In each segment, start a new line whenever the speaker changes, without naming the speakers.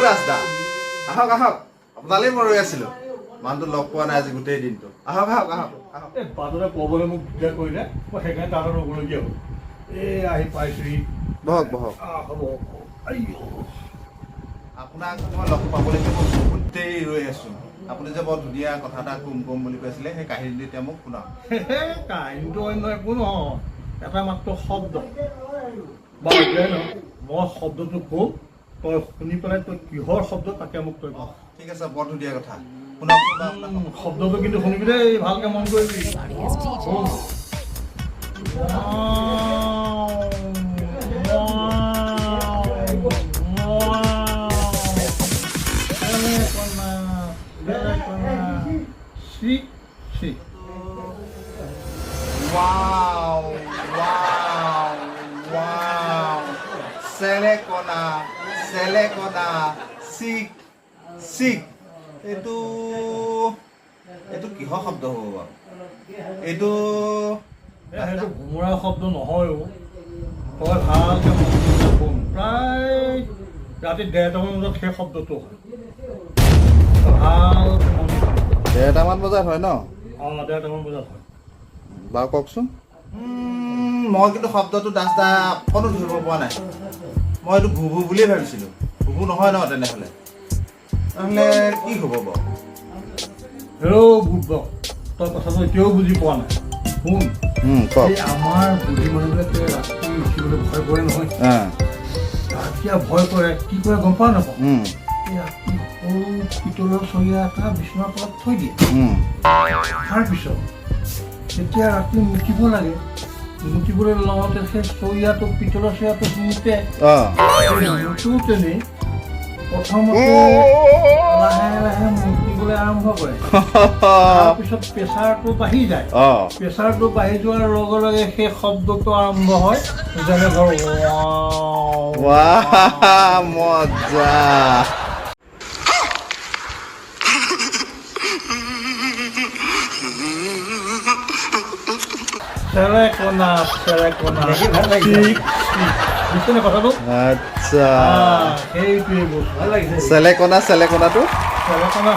ৰাজদা আহক আহক আপোনালৈ মই ৰৈ আছিলো মানুহটো লগ পোৱা নাই আজি গোটেই দিনটো আহক আহক আহক আহক
বাটতে পবলৈ মোক দিগদাৰ কৰিলে মই সেইকাৰণে তাত ৰ'বলগীয়া হ'ল এই আহি পাইছোহি
বহক বহক
হ'ব
আপোনাক মই লগ পাবলৈকে মই বহুত দেৰি ৰৈ আছো আপুনি যে বৰ ধুনীয়া কথা এটা কম বুলি কৈছিলে সেই কাহিনীটো এতিয়া মোক শুনাওক
কাহিনীটো অন্য একো নহয় এটা মাত্ৰ শব্দ বাৰু মই শব্দটো কওঁ তই শুনি পেলাই তই কিহৰ শব্দ তাকে মোক তই কওঁ
ঠিক আছে বৰ ধুনীয়া কথা শুনক
শব্দটো কিন্তু শুনিবি দেই ভালকে মন কৰিবি
Wow, wow, wow. Selekona, sik, sik. Itu কিহৰ শব্দ হ'ব বাৰু এইটো
ভোমোৰা শব্দ নহয় তই ভালকে মন কৰি প্ৰায় ৰাতি 1:30মান বজাত সেই শব্দটো হয় ভালকে মন
1:30মান বজাত হয় ন
1:30মান বজাত হয়
বাৰু কওকচোন মই কিন্তু শব্দটো দাসদা অকণো ধৰিব পৰা নাই মই এইটো ঘুঘু বুলিয়ে ভাবিছিলোঁ ঘুঘু নহয় ন তেনেহ'লে কি হ'ব বাৰু
বুদ্ধ তই কথাটো এতিয়াও বুজি পোৱা নাই শুন আমাৰ বুঢ়ী মানুহবিলাকে ৰাতি উঠিবলৈ ভয় কৰে নহয় ৰাতিয়া ভয় কৰে কি কৰে গম পাৱ নাপাওঁ ৰাতি সৰু পিতলৰ চৰিয়া এটা বিচনাৰ তলত থৈ দিয়ে তাৰপিছত যেতিয়া ৰাতি মুঠিব লাগে মুঠিবলৈ লওঁতে সেই চৰিয়াটো পিতলৰ চৰিয়াটো মুঠোতে প্ৰথমতে লাহে লাহে মুঠিবলৈ আৰম্ভ কৰে তাৰপিছত প্ৰেছাৰটো বাঢ়ি যায় প্ৰেছাৰটো বাঢ়ি যোৱাৰ লগে লগে সেই শব্দটো আৰম্ভ হয় যেনে ধৰ
মজা
চেৰেকনা কথাটো
আচ্ছা
সেইটোৱে বস্তু ভাল লাগিছে
চেলেকনাটো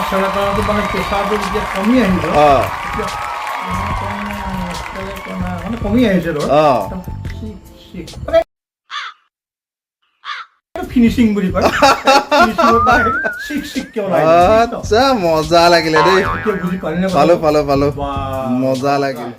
চেৰেকনাটো মানে প্ৰেছাৰটো যেতিয়া কমি আহিব মানে কমি আহিছে ধৰ ফিনিচিং বুলি কয়
আচ্ছা মজা লাগিলে দেই
বুজি পালি
পালো মজা লাগিল